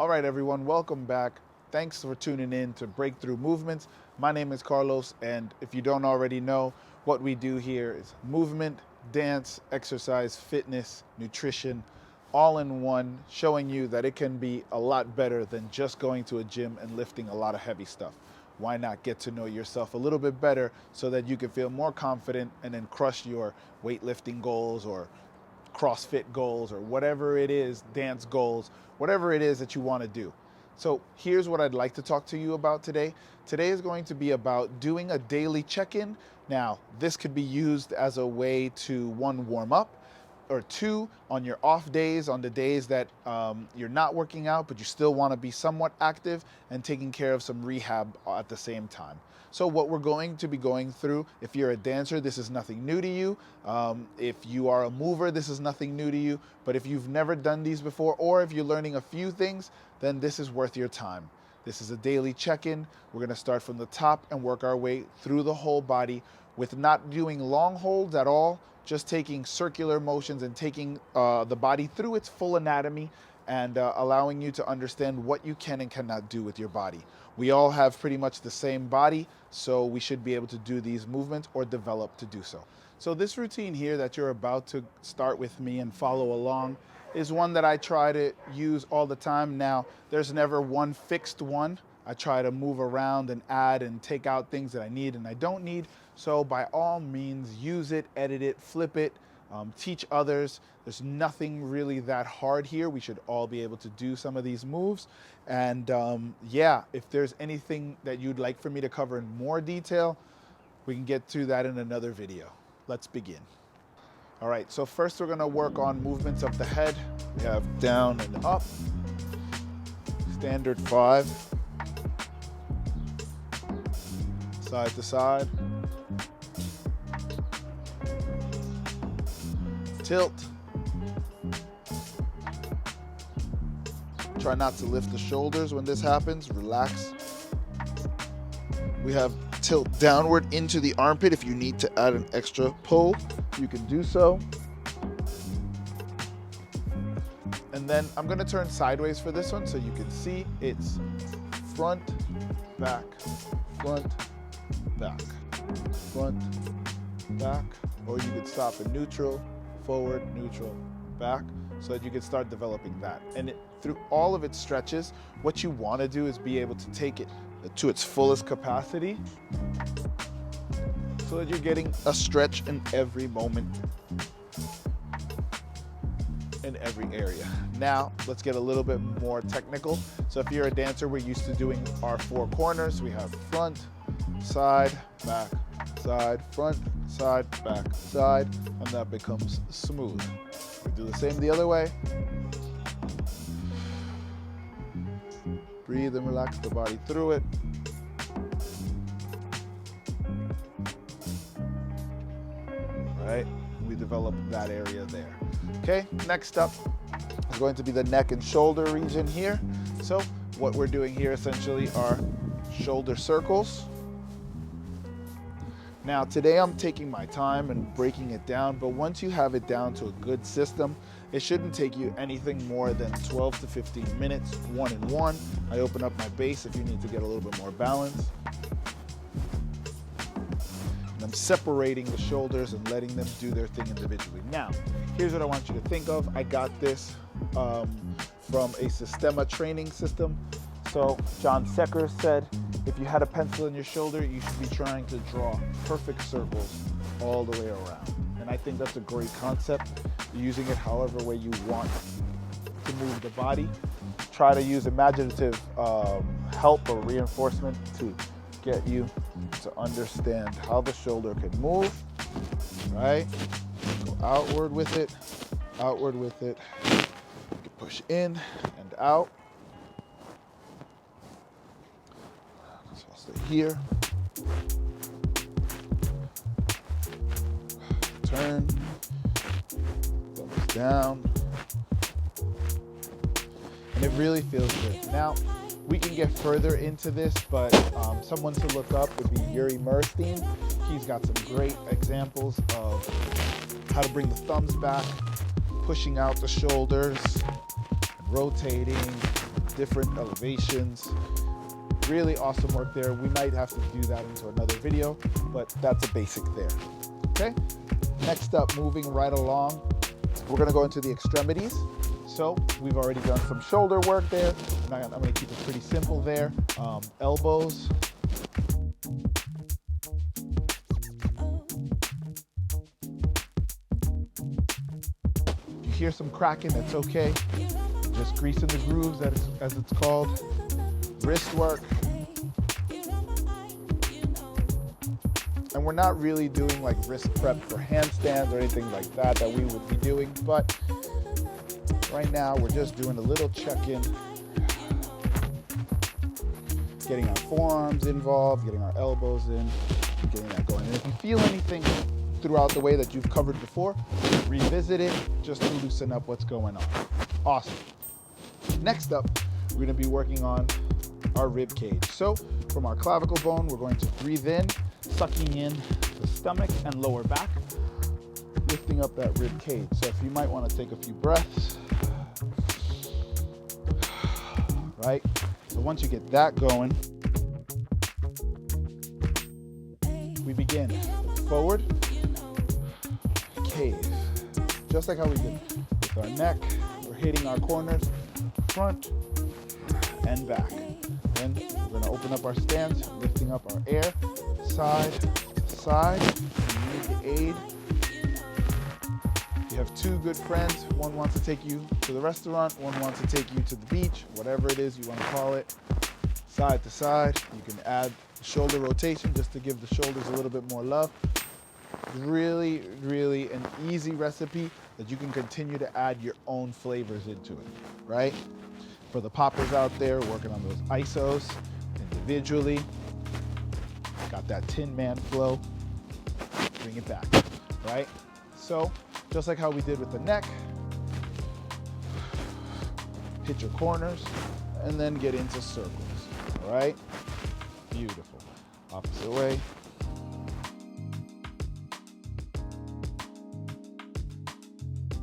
All right, everyone, welcome back. Thanks for tuning in to Breakthrough Movements. My name is Carlos, and if you don't already know, what we do here is movement, dance, exercise, fitness, nutrition, all in one, showing you that it can be a lot better than just going to a gym and lifting a lot of heavy stuff. Why not get to know yourself a little bit better so that you can feel more confident and then crush your weightlifting goals or CrossFit goals or whatever it is, dance goals, whatever it is that you want to do. So here's what I'd like to talk to you about today. Today is going to be about doing a daily check-in. Now, this could be used as a way to, one, warm up, or two, on your off days, on the days that you're not working out, but you still want to be somewhat active and taking care of some rehab at the same time. So what we're going to be going through, if you're a dancer, this is nothing new to you. If you are a mover, this is nothing new to you. But if you've never done these before, or if you're learning a few things, then this is worth your time. This is a daily check-in. We're gonna start from the top and work our way through the whole body with not doing long holds at all, just taking circular motions and taking the body through its full anatomy and allowing you to understand what you can and cannot do with your body. We all have pretty much the same body, so we should be able to do these movements or develop to do so. So this routine here that you're about to start with me and follow along is one that I try to use all the time. Now, there's never one fixed one. I try to move around and add and take out things that I need and I don't need. So by all means, use it, edit it, flip it, teach others. There's nothing really that hard here. We should all be able to do some of these moves. And yeah, if there's anything that you'd like for me to cover in more detail, we can get to that in another video. Let's begin. All right, so first we're gonna work on movements of the head. We have down and up, standard 5, side to side, tilt. Try not to lift the shoulders when this happens, relax. We have tilt downward into the armpit. If you need to add an extra pull, you can do so. And then I'm gonna turn sideways for this one so you can see it's front, back, front, back, front, back, or you could stop in neutral, forward, neutral, back, so that you can start developing that. And through all of its stretches, what you wanna do is be able to take it to its fullest capacity so that you're getting a stretch in every moment, in every area. Now, let's get a little bit more technical. So if you're a dancer, we're used to doing our 4 corners. We have front, side, back, side, front, side, back, side, and that becomes smooth. We do the same the other way. Breathe and relax the body through it. Right? We develop that area there. Okay, next up is going to be the neck and shoulder region here. So what we're doing here essentially are shoulder circles. Now today I'm taking my time and breaking it down, but once you have it down to a good system, it shouldn't take you anything more than 12 to 15 minutes, one and one. I open up my base if you need to get a little bit more balance. And I'm separating the shoulders and letting them do their thing individually. Now, here's what I want you to think of. I got this from a Systema training system. So John Secker said, if you had a pencil in your shoulder, you should be trying to draw perfect circles all the way around. And I think that's a great concept. You're using it however way you want to move the body. Try to use imaginative help or reinforcement to get you to understand how the shoulder can move, right? Go outward with it, outward with it. You can push in and out. So I'll stay here. Turn, thumbs down. And it really feels good. Now, we can get further into this, but someone to look up would be Yuri Murstein. He's got some great examples of how to bring the thumbs back, pushing out the shoulders, rotating, different elevations. Really awesome work there. We might have to do that into another video, but that's a basic there. Okay, next up, moving right along, we're gonna go into the extremities. So we've already done some shoulder work there. I'm gonna keep it pretty simple there. Elbows. If you hear some cracking, that's okay. Just greasing the grooves, as it's called. Wrist work. And we're not really doing like wrist prep for handstands or anything like that we would be doing, but right now we're just doing a little check-in, getting our forearms involved, getting our elbows in, getting that going. And if you feel anything throughout the way that you've covered before, revisit it just to loosen up what's going on. Awesome. Next up, we're gonna be working on our rib cage. So from our clavicle bone, we're going to breathe in, sucking in the stomach and lower back, lifting up that rib cage. So if you might want to take a few breaths, right? So once you get that going, we begin forward, cave. Just like how we did with our neck, we're hitting our corners, front and back. Then we're gonna open up our stance, lifting up our air, side to side. You need the aid. You have two good friends. One wants to take you to the restaurant, one wants to take you to the beach, whatever it is you want to call it. Side to side. You can add shoulder rotation just to give the shoulders a little bit more love. Really, really an easy recipe that you can continue to add your own flavors into it, right? For the poppers out there working on those isos individually, got that Tin Man flow, bring it back, right? So just like how we did with the neck, hit your corners and then get into circles, all right? Beautiful. Opposite way.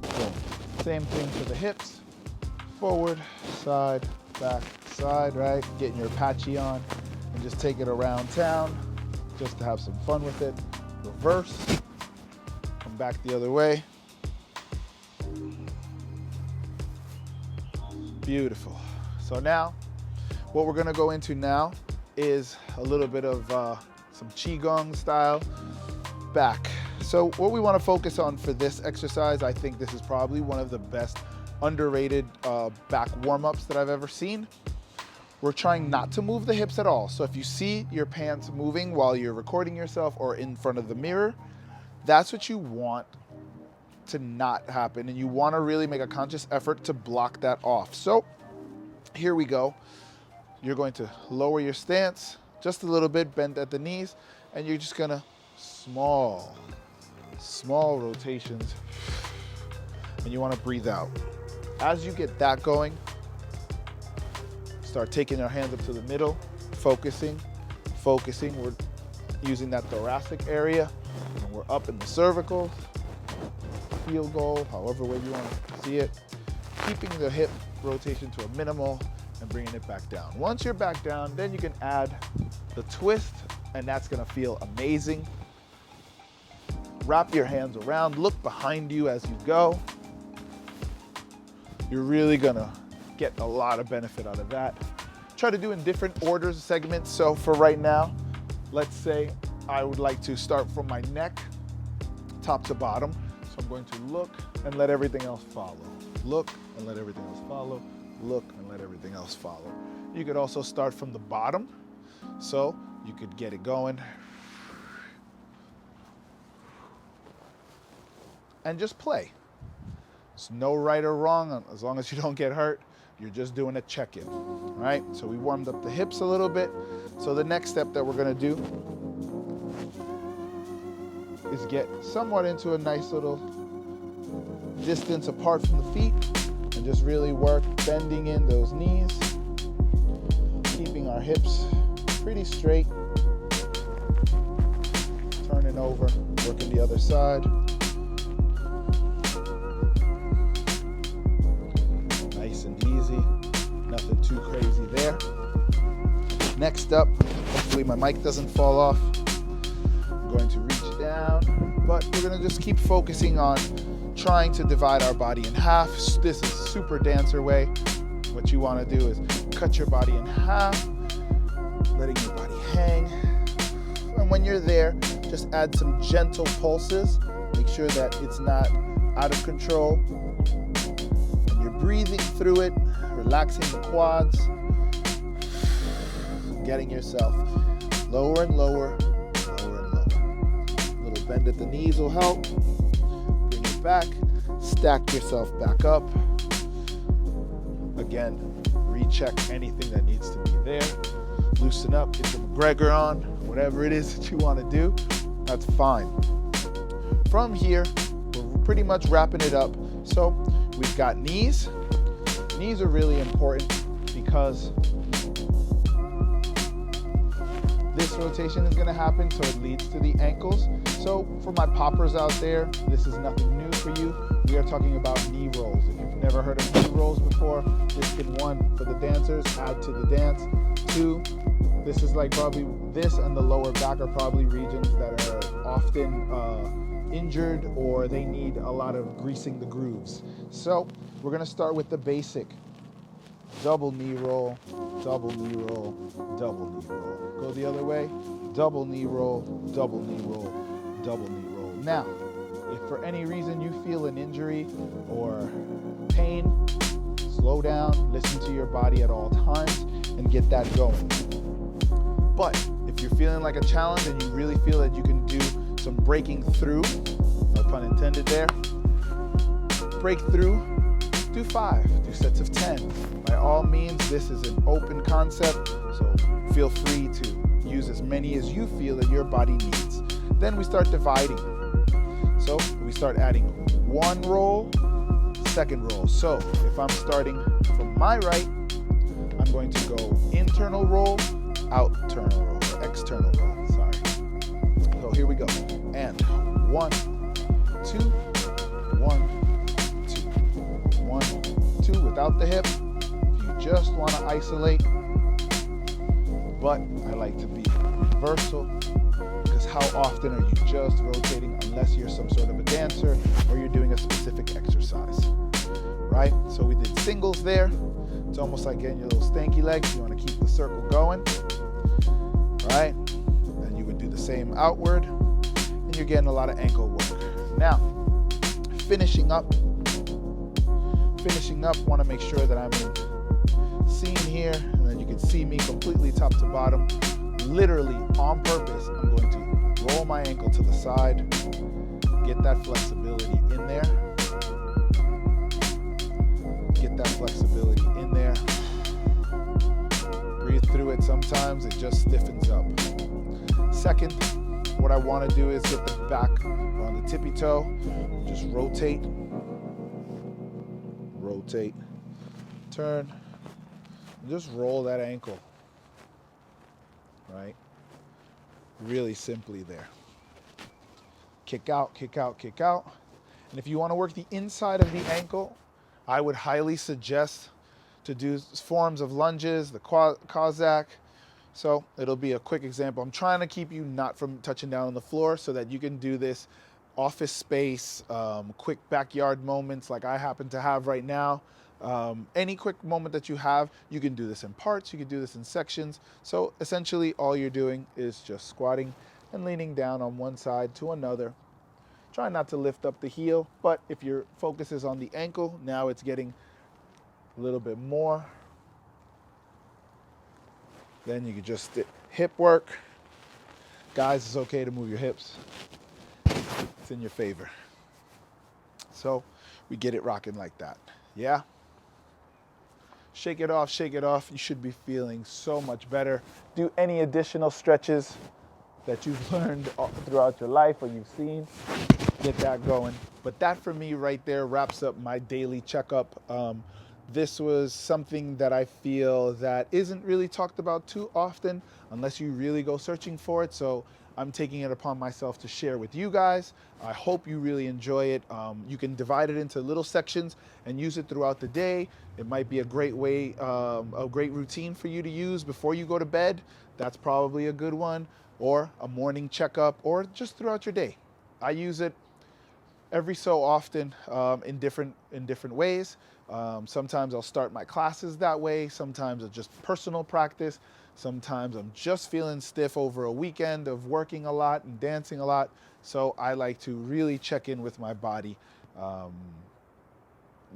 Boom. Same thing for the hips. Forward, side, back, side, right? Getting your Apache on and just take it around town just to have some fun with it. Reverse, come back the other way. Beautiful. So now, what we're gonna go into now is a little bit of some Qigong style back. So what we wanna focus on for this exercise, I think this is probably one of the best underrated back warm-ups that I've ever seen. We're trying not to move the hips at all. So if you see your pants moving while you're recording yourself or in front of the mirror, that's what you want to not happen. And you want to really make a conscious effort to block that off. So here we go. You're going to lower your stance just a little bit, bend at the knees, and you're just gonna small rotations, and you want to breathe out. As you get that going, start taking your hands up to the middle, focusing. We're using that thoracic area, and we're up in the cervical, field goal, however way you want to see it. Keeping the hip rotation to a minimal and bringing it back down. Once you're back down, then you can add the twist, and that's gonna feel amazing. Wrap your hands around, look behind you as you go. You're really gonna get a lot of benefit out of that. Try to do in different orders, segments. So for right now, let's say I would like to start from my neck, top to bottom. So I'm going to look and let everything else follow. Look and let everything else follow. Look and let everything else follow. You could also start from the bottom. So you could get it going. And just play. There's no right or wrong, as long as you don't get hurt. You're just doing a check-in, right? So we warmed up the hips a little bit. So the next step that we're gonna do is get somewhat into a nice little distance apart from the feet and just really work bending in those knees, keeping our hips pretty straight, turning over, working the other side. Nice and easy, nothing Nothing too crazy there. Next up, hopefully my mic doesn't fall off. I'm going to reach down, but we're gonna just keep focusing on trying to divide our body in half. This is super dancer way. What you wanna do is cut your body in half, letting your body hang. And when you're there, just add some gentle pulses. Make sure that it's not out of control. And you're breathing through it, relaxing the quads, getting yourself lower and lower, lower and lower. A little bend at the knees will help. Bring it back, stack yourself back up. Again, recheck anything that needs to be there. Loosen up, get your McGregor on, whatever it is that you want to do, that's fine. From here, we're pretty much wrapping it up. So we've got knees. Knees are really important because this rotation is going to happen, so it leads to the ankles. So for my poppers out there, this is nothing new for you. We are talking about knee rolls. If you've never heard of knee rolls before, this can, one, for the dancers, add to the dance. Two, this is like probably, this and the lower back are probably regions that are often injured or they need a lot of greasing the grooves. So we're gonna start with the basic. Double knee roll, double knee roll, double knee roll. Go the other way, double knee roll, double knee roll, double knee roll. Now, if for any reason you feel an injury or pain, slow down, listen to your body at all times and get that going. But if you're feeling like a challenge and you really feel that you can do some breaking through, no pun intended there, break through, do 5, do sets of 10. By all means, this is an open concept, so feel free to use as many as you feel that your body needs. Then we start dividing. So we start adding one roll, second roll. So if I'm starting from my right, I'm going to go internal roll, outternal roll, or external roll, sorry. So here we go. And 1, 2, 1, 2, 1, 2 without the hip. If you just want to isolate, but I like to be universal because how often are you just rotating unless you're some sort of a dancer or you're doing a specific exercise, right? So we did singles there. It's almost like getting your little stanky legs. You want to keep the circle going, right? Then you would do the same outward, and you're getting a lot of ankle work. Now, finishing up, want to make sure that I'm in scene here, and then you can see me completely top to bottom. Literally, on purpose, I'm going to roll my ankle to the side, get that flexibility in there, get that flexibility in there. Breathe through it. Sometimes it just stiffens up. Second, what I want to do is get the back on the tippy toe, just rotate, turn, and just roll that ankle, right? Really simply there. Kick out, kick out, kick out. And if you want to work the inside of the ankle, I would highly suggest to do forms of lunges, the Cossack. So it'll be a quick example. I'm trying to keep you not from touching down on the floor so that you can do this office space, quick backyard moments like I happen to have right now. Any quick moment that you have, you can do this in parts, you can do this in sections. So essentially all you're doing is just squatting and leaning down on one side to another. Try not to lift up the heel, but if your focus is on the ankle, now it's getting a little bit more. Then you can just hip work. Guys, it's okay to move your hips. It's in your favor. So we get it rocking like that. Yeah? Shake it off, shake it off. You should be feeling so much better. Do any additional stretches that you've learned throughout your life or you've seen. Get that going. But that for me right there wraps up my daily checkup. This was something that I feel that isn't really talked about too often unless you really go searching for it. So I'm taking it upon myself to share with you guys. I hope you really enjoy it. You can divide it into little sections and use it throughout the day. It might be a great way, a great routine for you to use before you go to bed. That's probably a good one, or a morning checkup, or just throughout your day. I use it every so often in different ways. Sometimes I'll start my classes that way. Sometimes it's just personal practice. Sometimes I'm just feeling stiff over a weekend of working a lot and dancing a lot. So I like to really check in with my body um,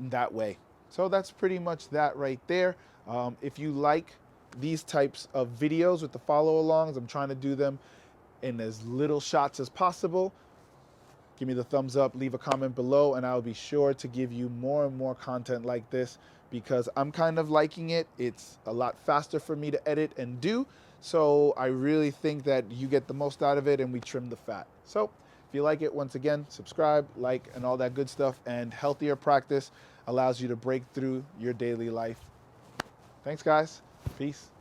that way. So that's pretty much that right there. If you like these types of videos with the follow alongs, I'm trying to do them in as little shots as possible. Give me the thumbs up, leave a comment below, and I'll be sure to give you more and more content like this because I'm kind of liking it. It's a lot faster for me to edit and do. So I really think that you get the most out of it and we trim the fat. So if you like it, once again, subscribe, like, and all that good stuff. And healthier practice allows you to break through your daily life. Thanks, guys. Peace.